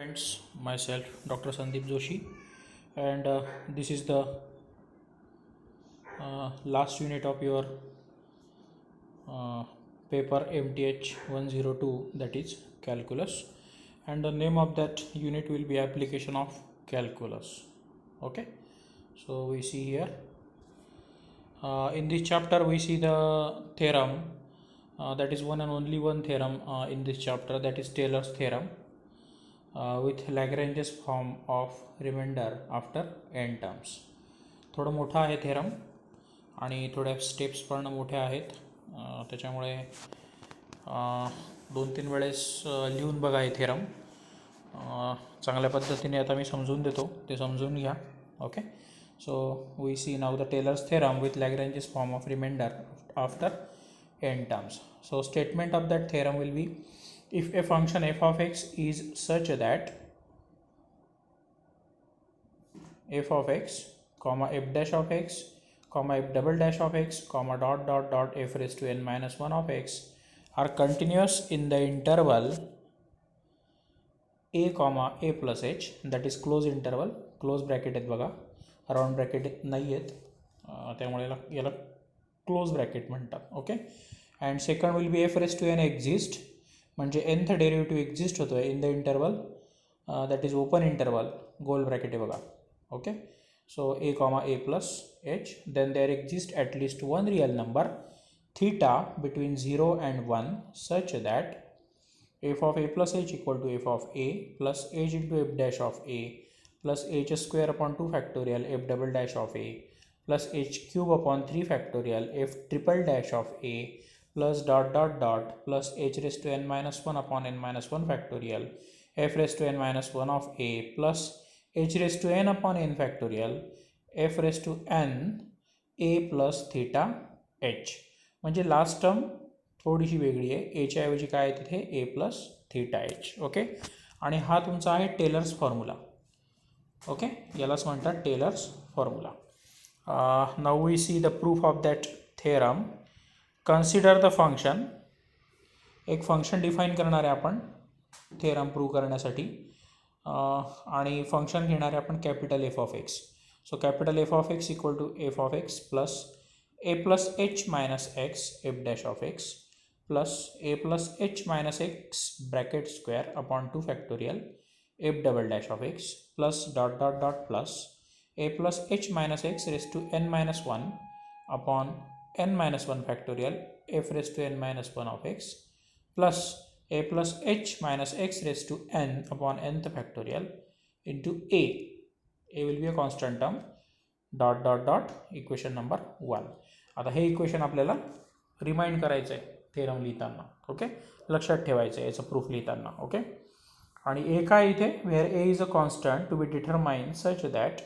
Friends, myself Dr. Sandeep Joshi, and this is the last unit of your uh, paper MTH 102, that is calculus, and the name of that unit will be application of calculus. Okay, so we see here in this chapter we see the theorem, that is one and only one theorem in this chapter, that is Taylor's theorem. With Lagrange's form of remainder after n terms. थोडं मोठं आहे theorem आणि थोड्या steps पण मोठ्या आहेत, त्याच्यामुळे 2-3 वेळेस लिहून बघा हे थेरम. चांगल्या पद्धतीने आता मी समजून देतो, ते समजून घ्या. Okay, so we see now the Taylor's theorem with Lagrange's form of remainder after n terms. So statement of that theorem will be, if a function f of x is such that f of x comma f dash of x comma f double dash of x comma dot dot dot f raised to n minus 1 of x are continuous in the interval a comma a plus h, that is close interval, close bracket आहेत बघा, round bracket नाही आहेत, त्यामुळे याला close bracket म्हणतात. Okay, and second will be f raise to n exist, म्हणजे nth derivative exist होतो आहे in the interval that is open interval, गोल ब्रॅकेट आहे बघा. Okay, so a comma a plus h, then there exist at least one real number theta between 0 and 1 such that f of a plus h equal to f of a plus h into f dash of a plus h square upon 2 factorial f double dash of a plus h cube upon 3 factorial f triple dash of a plus dot dot dot plus h raised to n minus 1 upon n minus 1 factorial f raised to n minus 1 of a plus h raised to n upon n factorial f raised to n a plus theta h. म्हणजे last term थोडीशी वेगळी आहे, एच्या ऐवजी काय आहे तिथे a plus theta h. Okay, आणि हा तुमचा आहे टेलर्स फॉर्म्युला. ओके, यालाच म्हणतात Taylor's formula. Now we see the proof of that theorem. Consider the function, एक फंक्शन डिफाईन करणार आहे आपण थेरम प्रूव्ह करण्यासाठी, आणि फंक्शन घेणार आहे आपण capital F of x. So capital F of x equal to f of x plus a plus h minus x f dash of x plus a plus h minus x bracket square upon 2 factorial f double dash of x plus dot dot dot plus a plus h minus x raised to n minus 1 upon n minus 1 factorial f raised to n minus 1 of x plus a plus h minus x raised to n upon nth factorial into a will be a constant term, dot dot dot, equation number 1. आता हे equation आपल्याला remind करायचं आहे theorem लिहिताना. Okay, लक्षात ठेवायचं आहे याचं प्रूफ लिहिताना. ओके, आणि ए काय इथे, where a is a constant to be determine such that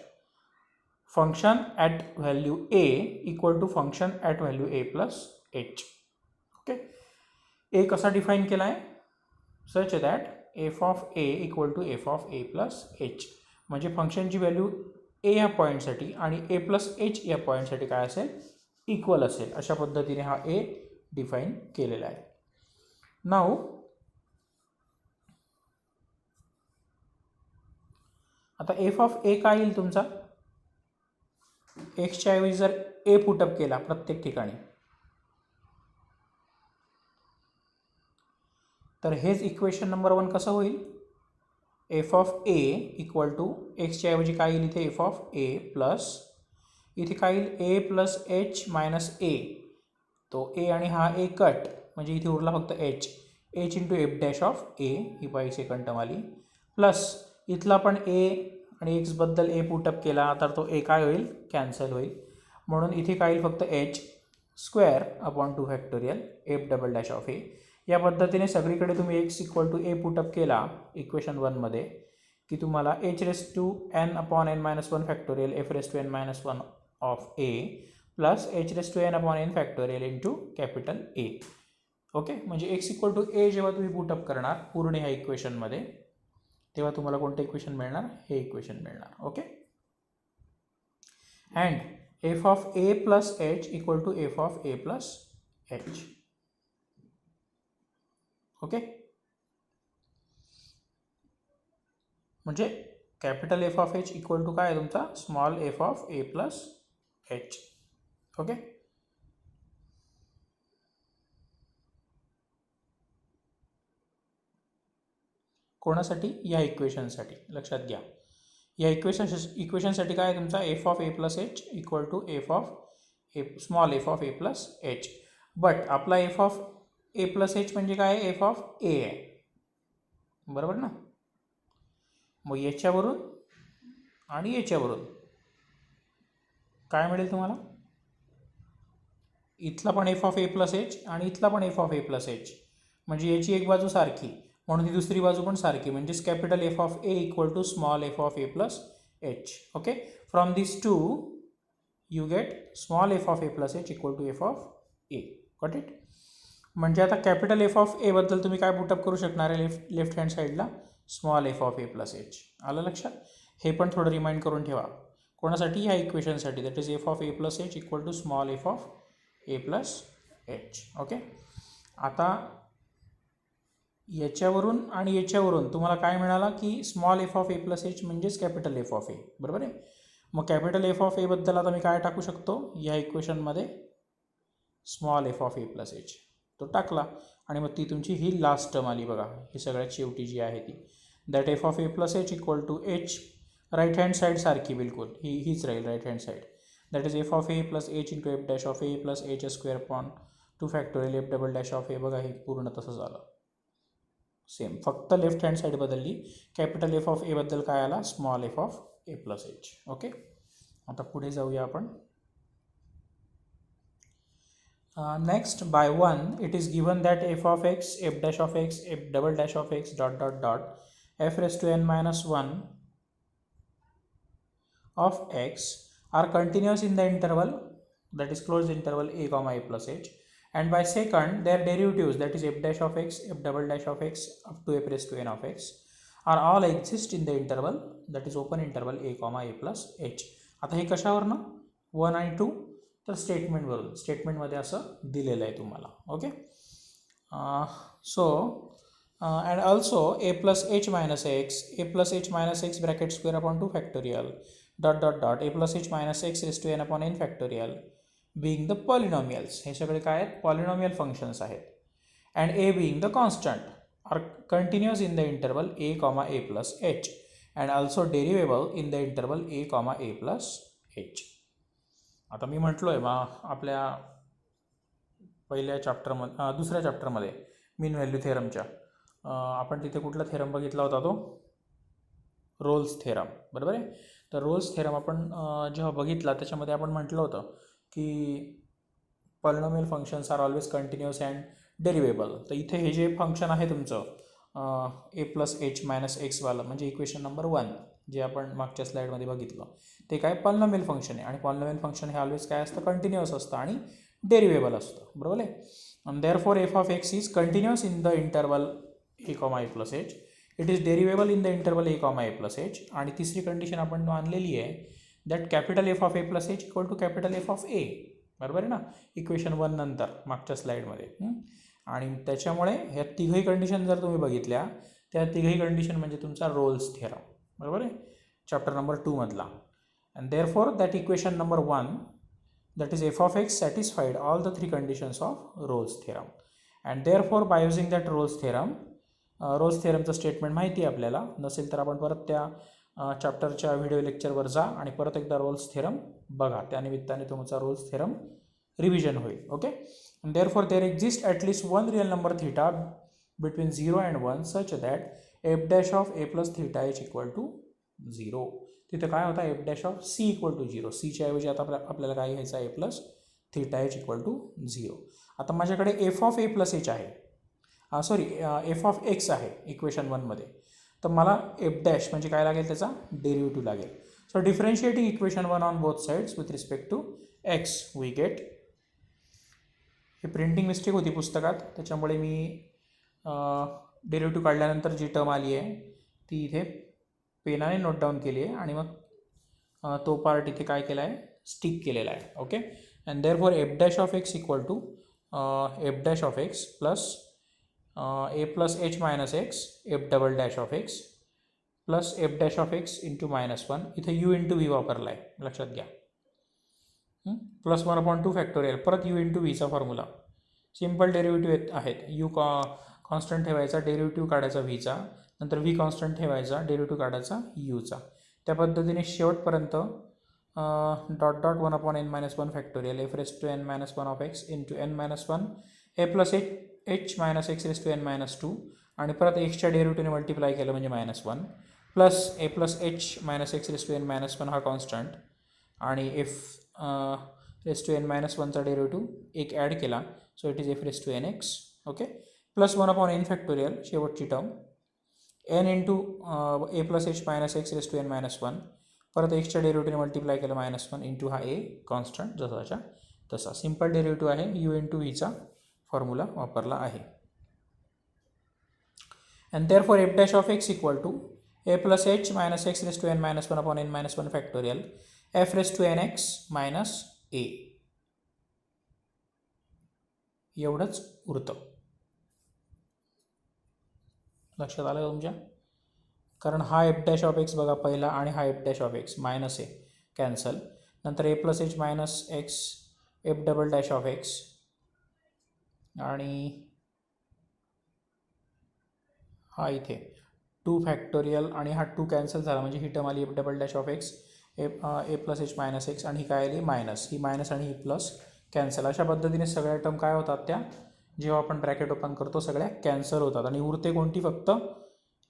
function at value a equal to function at value a plus h. Okay, a कसा डिफाईन केला आहे, such that f of a equal to f of a plus h, म्हणजे फंक्शनची value A या पॉईंटसाठी आणि ए plus H या पॉईंटसाठी काय असेल, इक्वल असेल. अशा पद्धतीने हा ए डिफाईन केलेला आहे. नाउ आता एफ ऑफ ए काय येईल तुमचा, एक्सच्या ऐवजी जर ए पुटअप केला प्रत्येक ठिकाणी, तर हेच इक्वेशन नंबर 1 कसं होईल, f of a equal to एक्सच्या ऐवजी काय येईल इथे, एफ ऑफ ए प्लस इथे काय येईल, ए प्लस एच मायनस ए, तो ए आणि हा ए कट, म्हणजे इथे उरला फक्त h, h into f dash of a, ही पाहिजे सेकंड टर्म आली, प्लस इथला पण ए आणि एक्सबद्दल ए पुटअप केला तर तो ए काय होईल, कॅन्सल होईल, म्हणून इथे काय येईल फक्त h square upon 2 factorial f double dash of a. या पद्धतीने सगळीकडे तुम्ही x equal to a put up केला इक्वेशन 1मध्ये की तुम्हाला h raise to n upon n minus 1 factorial f raise to n minus 1 of a plus h raise to n upon n factorial into capital A. Okay, म्हणजे x equal to a जेव्हा तुम्ही put up करणार पूर्ण ह्या इक्वेशनमध्ये, तेव्हा तुम्हाला कोणतं इक्वेशन मिळणार, हे इक्वेशन मिळणार. Okay, and f of a plus h equal to f of a plus h. Okay, म्हणजे capital F of h equal to काय आहे तुमचा small f of a plus h. Okay. कोणासाठी या इक्वेशनसाठी लक्षात घ्या. या इक्वेशनसाठी काय आहे तुमचा f of a plus h equal to f of a small f of a plus h. But आपला f of a plus h म्हणजे काय आहे एफ ऑफ ए आहे बरोबर ना. मग याच्यावरून आणि याच्यावरून काय मिळेल तुम्हाला इथला पण F of a plus h आणि इथला पण F of a plus h म्हणजे याची एक बाजू सारखी म्हणून ती दुसरी बाजू पण सारखी म्हणजेच capital F of a equal to small f of a plus h. Okay. From this to you get small f of a plus h equal to f of a. Got it. म्हणजे आता capital F of a बद्दल तुम्ही काय put up करू शकणार आहे left hand साईडला small f of a plus H. आलं लक्षात. हे पण थोडं रिमाइंड करून ठेवा कोणासाठी ह्या इक्वेशनसाठी that is f of a plus h equal to small f of a plus h. Okay. आता याच्यावरून आणि याच्यावरून तुम्हाला काय मिळाला की small f of a plus h म्हणजेच कॅपिटल एफ ऑफ ए बरोबर आहे. मग कॅपिटल एफ ऑफ ए बद्दल आता मी काय टाकू शकतो या इक्वेशनमध्ये small f of a plus H तो टाकला आणि मग ती तुमची ही लास्ट टर्म आली बघा ही सगळ्यात शेवटी जी आहे ती that f of a plus h equal to h right hand side सारखी बिलकुल हीच राहील right hand side that is f of a plus h into f dash of a plus h square upon two factorial f double dash of a. बघा हे पूर्ण तसं झालं same फक्त लेफ्ट हँड साईड बदलली. कॅपिटल एफ ऑफ ए बद्दल काय आला small f of a plus h. Okay. आता पुढे जाऊया आपण. Next by 1 it is given that f of x f dash of x f double dash of x dot dot dot f raise to n minus 1 of x are continuous in the interval that is closed interval a comma a plus h, and by second their derivatives that is f dash of x f double dash of x up to f raised to n of x are all exist in the interval that is open interval a comma a plus h. आता हे कशावरनं 1 आणि 2 तर स्टेटमेंटवरून स्टेटमेंटमध्ये असं दिलेलं आहे तुम्हाला. Okay. So and also a plus h minus x bracket square upon 2 factorial dot dot dot a plus h minus x raised to n upon n factorial being the polynomials. हे सगळे काय आहेत पॉलिनॉमियल फंक्शन्स आहेत. and a being the constant are continuous in the interval a comma a plus h and also derivable in the interval a comma a plus h. आता मी म्हटलो आहे आपल्या पहिल्या चॅप्टरमध्ये दुसऱ्या चॅप्टरमध्ये मीन व्हॅल्यू थेरमच्या आपण तिथे कुठला थेरम बघितला होता तो रोल्स थेरम बरोबर आहे. तर रोल्स थेरम आपण जेव्हा बघितला त्याच्यामध्ये आपण म्हटलं होतं की polynomial functions are always continuous and derivable. तर इथे हे जे फंक्शन आहे तुमचं ए प्लस एच मायनस एक्सवालं म्हणजे इक्वेशन नंबर 1 जे आपण मागच्या स्लाईडमध्ये बघितलं ते काय पॉलिनॉमियल फंक्शन आहे आणि पॉलिनॉमियल फंक्शन हे ऑलवेज काय असतं कंटिन्युअस असतं आणि डेरिवेबल असतं बरोबर आहे. आणि therefore f of x is continuous in the interval a comma a plus h it is derivable in the interval a comma a plus h. आणि तिसरी कंडिशन आपण आणलेली आहे that capital F of a plus h equal to capital F of a बरोबर आहे ना equation 1 नंतर मागच्या स्लाईडमध्ये. आणि त्याच्यामुळे ह्या तिघही कंडिशन जर तुम्ही बघितल्या त्या तिघही कंडिशन म्हणजे तुमचा रोल्स थेरम बरोबर आहे चॅप्टर नंबर 2 मधला. And therefore that equation number 1 that is f of x satisfied all the three conditions of Rolle's theorem. And therefore by using that Rolle's theoremचं स्टेटमेंट माहिती आहे आपल्याला नसेल तर आपण परत त्या चॅप्टरच्या व्हिडिओ लेक्चरवर जा आणि परत एकदा रोल्स थेरम बघा त्यानिमित्ताने तुमचा रोल्स थेरम रिव्हिजन होईल. Okay. and therefore there exists at least one real number theta between 0 and 1 such that f dash of a plus theta h equal to 0. तिथे काय होता f dash of c equal to 0 सीच्या ऐवजी आता आपल्याला काय घ्यायचं आहे a plus theta h equal to 0. आता माझ्याकडे f of a plus h आहे सॉरी एफ ऑफ एक्स आहे इक्वेशन 1मध्ये. तर मला एफ डॅश म्हणजे काय लागेल त्याचा डेरिव्हेटिव्ह लागेल. So differentiating equation 1 on both sides with respect to x we get ही प्रिंटिंग मिस्टेक होती पुस्तकात त्याच्यामुळे मी डेरिव्हेटिव्ह काढल्यानंतर जी टर्म आली आहे ती इथे पेनाने नोट डाऊन केली आहे आणि मग तो पार्ट इथे काय केला आहे स्टिक केलेला आहे. Okay. And therefore f dash of x equal to f dash of x plus a plus h minus x f double dash of x plus f dash of x into -1 इथं u into v वापरला आहे लक्षात घ्या. Plus 1/2 factorial परत u into व्हीचा formula. Simple derivative आहेत. U constant ठेवायचा, derivative काढायचा व्हीचा, नंतर व्ही कॉन्स्टंट ठेवायचा, डेरिव्हेटिव्ह काढायचा यूचा. त्या पद्धतीने शेवटपर्यंत dot dot 1/n-1 factorial f raise to n-1 of x into n-1 a plus h minus x raise to n-2 आणि परत एक्सच्या डेरिव्हेटिव्हने मल्टिप्लाय केलं म्हणजे -1 plus a plus h minus x raise to n-1 हा कॉन्स्टंट आणि f raise to n-1चा derivative एक ॲड केला so it is f raise to n x. Okay, plus 1/n factorial शेवटची term n into a plus h minus x raise to n-1 परत एक्सच्या डेरिव्हेटिव्हने multiply केलं -1 इंटू हा ए कॉन्स्टंट जसाच्या तसा. सिम्पल डेरिव्हेटिव्ह आहे, यू इंटू व्हीचा फॉर्म्युला वापरला आहे. And therefore f dash of x equal to a plus h minus x raise to n-1 factorial f raise to n x minus a. एवढंच उरतं. लक्षात आलं का तुमच्या? कारण हा एफ डॅश ऑफ एक्स बघा पहिला आणि हा f dash of x minus आहे कॅन्सल. नंतर a plus h minus x f double dash of x आणि हा इथे 2 फॅक्टोरियल आणि हा 2 कॅन्सल झाला म्हणजे ही टर्म आली F double dash of x A plus h minus x आणि ही काय आली मायनस, ही मायनस आणि ही प्लस कॅन्सल. अशा पद्धतीने सगळ्या टर्म काय होतात त्या जेव्हा आपण ब्रॅकेट ओपन करतो सगळ्या कॅन्सल होतात आणि उरते कोणती फक्त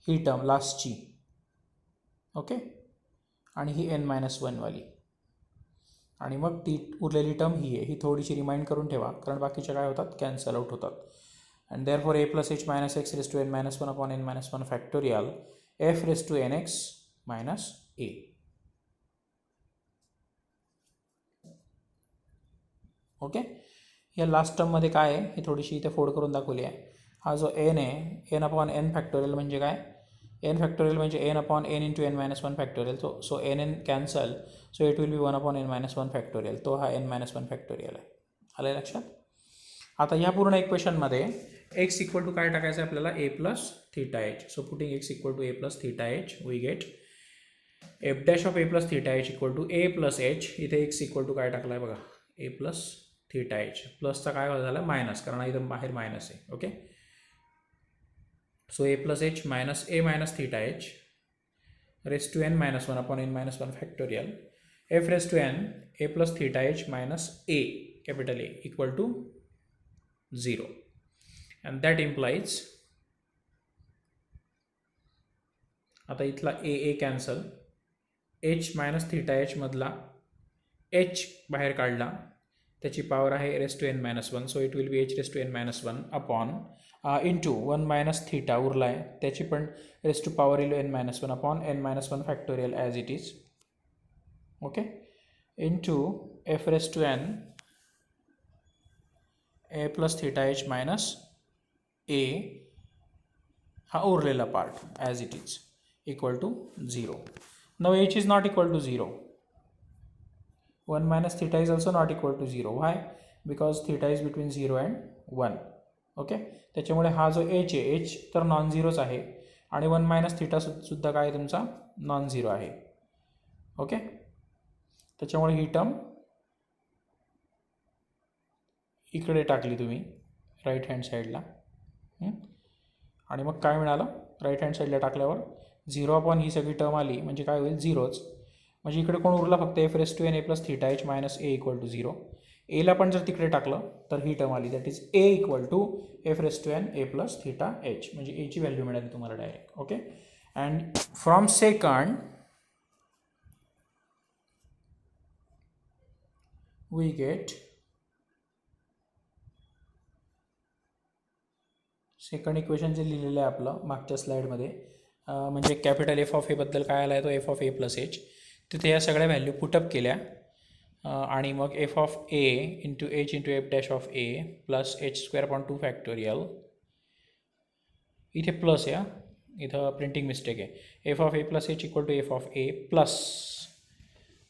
ही टर्म लास्टची. ओके, आणि ही n-1 वाली आणि मग ती उरलेली टर्म ही आहे. ही थोडीशी रिमाइंड करून ठेवा कारण बाकीच्या काय होतात कॅन्सल आउट होतात. And therefore a plus h minus x raise to n-1 factorial f raise to n x minus a. Okay, या लास्ट टर्ममध्ये काय आहे हे थोडीशी इथे फोड करून दाखवली आहे. हा जो एन आहे n/n फॅक्टोरियल म्हणजे काय, n फॅक्टोरियल म्हणजे n/n into n-1 factorial. So n cancel so it will B 1/n-1 factorial. तो हा n-1 फॅक्टोरियल आहे. आलं लक्षात? आता ह्या पूर्ण इक्वेशनमध्ये एक्स इक्वल टू काय टाकायचं आहे आपल्याला a plus theta h. So putting x equal to a plus theta h we get f dash of a plus theta h equal to a plus h. इथे एक्स इक्वल टू काय टाकला आहे बघा a plus theta h. प्लसचा काय झाला minus कारण इथं बाहेर मायनस आहे. Okay, so a plus h minus a minus theta h raise to n-1/n-1 factorial f raise to n a plus theta h minus a capital A equal to 0. And that implies आता इथला a cancel h minus theta h मधला h बाहेर काढला त्याची power आहे raise to n-1 so it will be h raise to n-1 upon into 1 minus theta उरला आहे त्याची पण रेस टू पॉवर येईल n-1 upon n-1 factorial as it is. Okay, into f raise to n a plus theta h minus a हा उरलेला part as it is equal to 0. Now h is not equal to 0. 1 minus theta is also not equal to 0. Why? Because theta is between 0 and 1. Okay, त्याच्यामुळे हा जो H आहे H तर non झिरोच आहे आणि 1 minus theta सुद्धा काय तुमचा नॉन झिरो आहे. ओके, त्याच्यामुळे ही टर्म इकडे टाकली तुम्ही राईट हँड साईडला आणि मग काय मिळालं राईट हँड साईडला टाकल्यावर 0 ही सगळी टर्म आली म्हणजे काय होईल झिरोच. म्हणजे इकडे कोण उरला फक्त f raise to n a plus theta h minus a equal to 0. एला पण जर तिकडे टाकलं तर ही टर्म आली that is a equal to f raise to n a plus theta h म्हणजे एची व्हॅल्यू मिळाली तुम्हाला direct. Okay, and from second we get second equation जे लिहिलेलं आहे आपलं मागच्या स्लाईडमध्ये म्हणजे कॅपिटल एफ ऑफ एबद्दल काय आला आहे तो f of a plus h. तिथे या सगळ्या व्हॅल्यू पुटअप केल्या आणि मग f of a into h into f dash of a plus h square upon 2 factorial. इथे प्लस या इथं प्रिंटिंग मिस्टेक आहे. F of a plus h equal to f of a plus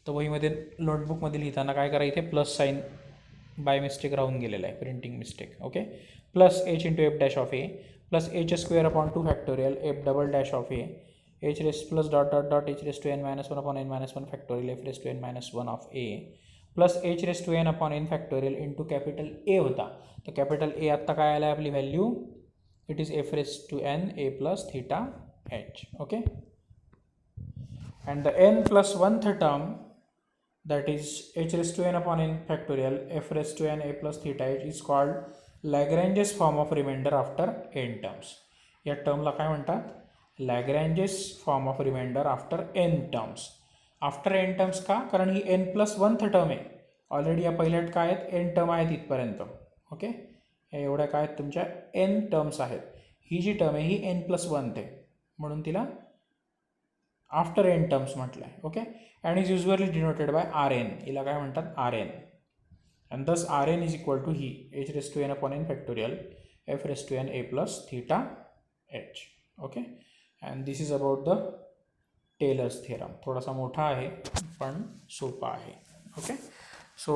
तर वहीमध्ये नोटबुकमध्ये लिहिताना काय करा इथे प्लस साईन बाय मिस्टेक राहून गेलेला आहे printing mistake. Okay, plus h into f dash of a plus h square upon 2 factorial f double dash of A h raised plus dot dot dot h raised to n minus 1 upon n minus 1 factorial f raised to n minus 1 of a plus h raised to n upon n factorial into capital A होता. तर capital A आत्ता काय आला आपली value, it is f raised to n a plus theta h. Okay, and the n plus 1th term, that is h raised to n upon n factorial f raised to n a plus theta h is called Lagrange's form of remainder after n terms. या टर्मला काय म्हणतात, Lagrange's form of remainder after n terms. After n terms का, कारण ही n plus 1th term आहे. Already या पहिल्या काय आहेत, n टर्म आहेत इथपर्यंत. ओके, या एवढ्या काय आहेत तुमच्या n टर्म्स आहेत. ही जी टर्म आहे ही n प्लस 1th आहे, म्हणून तिला आफ्टर n टर्म्स म्हटलं आहे. Okay, and is usually denoted by Rn. हिला काय म्हणतात, Rn. and thus Rn is equal to he h raised to n upon n factorial f raised to n a plus theta h. Okay, and this is about the Taylor's theorem. थोड़ा सा मोठा आहे पण सोपा आहे. Okay, so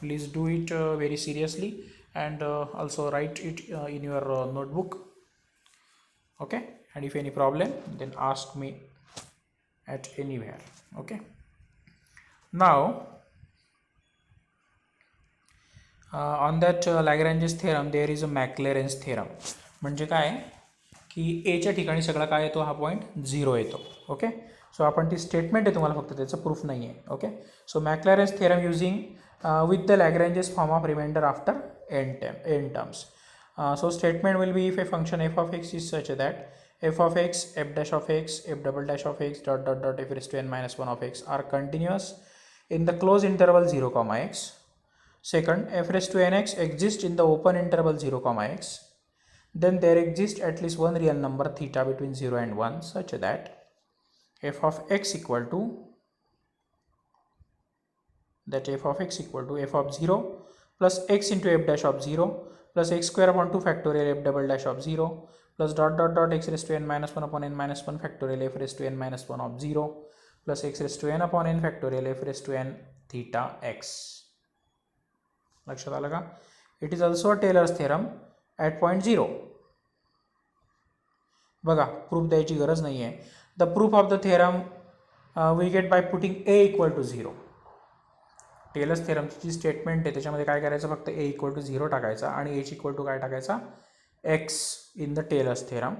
please do it very seriously and also write it in your notebook. Okay, and if any problem then ask me at anywhere. Okay, now on that Lagrange's theorem there is a Maclaurin's theorem. म्हणजे काय की एच्या ठिकाणी सगळा काय येतो, हा point 0 येतो. ओके, सो आपण ती स्टेटमेंट आहे, तुम्हाला फक्त त्याचं प्रूफ नाही आहे. Okay, so Maclaurin's theorem using with the Lagrange's form of remainder after n terms. So statement will be if a function f of x is such that f of x, f dash of x, f double dash of x dot dot dot f raised to n minus 1 of x are continuous in the closed interval 0 comma x. Second, f raised to nx exists in the open interval 0 comma x. Then there exists at least one real number theta between 0 and 1 such that f of x equal to f of 0 plus x into f dash of 0 plus x square upon 2 factorial f double dash of 0 plus dot dot dot x raised to n minus 1 upon n minus 1 factorial f raised to n minus 1 of 0 plus x raised to n upon n factorial f raised to n theta x. लक्षात आलं का? It is also a Taylor's theorem at point 0. बघा, proof द्यायची गरज नाही आहे. The proof of the theorem we get by putting a equal to 0. Taylor's थेरमची जी स्टेटमेंट आहे त्याच्यामध्ये काय करायचं, फक्त ए इक्वल टू 0 टाकायचा आणि एच इक्वल टू काय टाकायचा, x in the Taylor's theorem.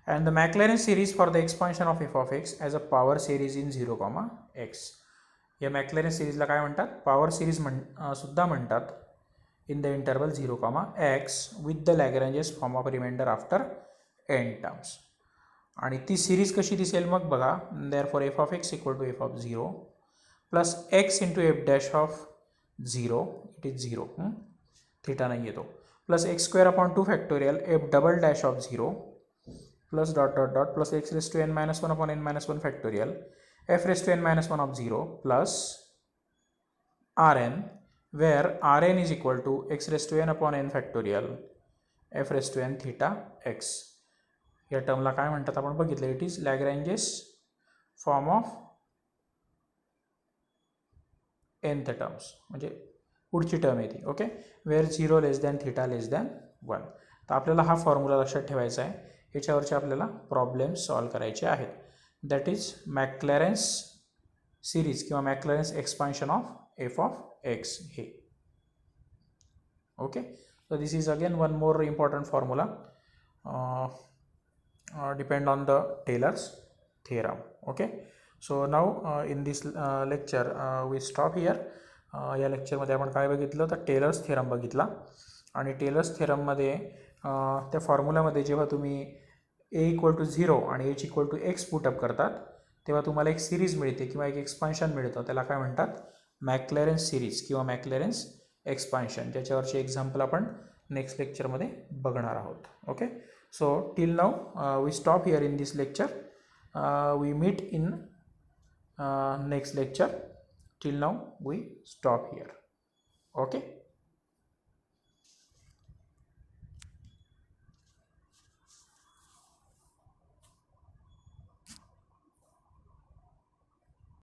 And the Maclaurin series for the expansion of f of x as a power series in 0 comma x. या मॅक्लॅरेन सिरीजला काय म्हणतात, पॉवर सिरीज सुद्धा म्हणतात in the interval 0 comma x with the Lagrange's form of remainder after n terms. आणि ती series कशी दिसेल मग बघा, therefore f of x equal to f of 0 plus x into f dash of 0, it is 0, theta नाही येतो, plus x square upon 2 factorial f double dash of 0 plus dot dot dot plus x raise to n minus 1 upon n minus 1 factorial f raised to n minus 1 of 0 plus Rn, where Rn is equal to x raised to n upon n factorial f raised to n theta x. या टर्मला काय म्हणतात आपण बघितलं, it is Lagrange's form of nth terms, म्हणजे पुढची term येते. Okay, where 0 less than theta less than 1. तर आपल्याला हा फॉर्म्युला लक्षात ठेवायचा आहे. याच्यावरचे आपल्याला प्रॉब्लेम सॉल्व करायचे आहेत. दॅट इज मॅक्लॅरेन्स सिरीज किंवा Maclaurin's expansion of f of x हे. Okay, so this is again one more important formula depend on the Taylor's theorem. Okay, so now in this lecture we stop here. या लेक्चरमध्ये आपण काय बघितलं तर Taylor's theorem बघितला. आणि Taylor's थेरममध्ये त्या फॉर्म्युलामध्ये जेव्हा तुम्ही ए इक्वल टू 0 आणि h equal to x put up करतात तेव्हा तुम्हाला एक सिरीज मिळते किंवा एक एक्सपान्शन मिळतं. त्याला काय म्हणतात, मॅक्लॅरेन्स सिरीज किंवा मॅक्लॅरेन्स एक्सपान्शन. ज्याच्यावरचे एक्झाम्पल आपण नेक्स्ट लेक्चरमध्ये बघणार आहोत. Okay, so till now we stop here in this lecture. We meet in next lecture. Till now we stop here. Okay.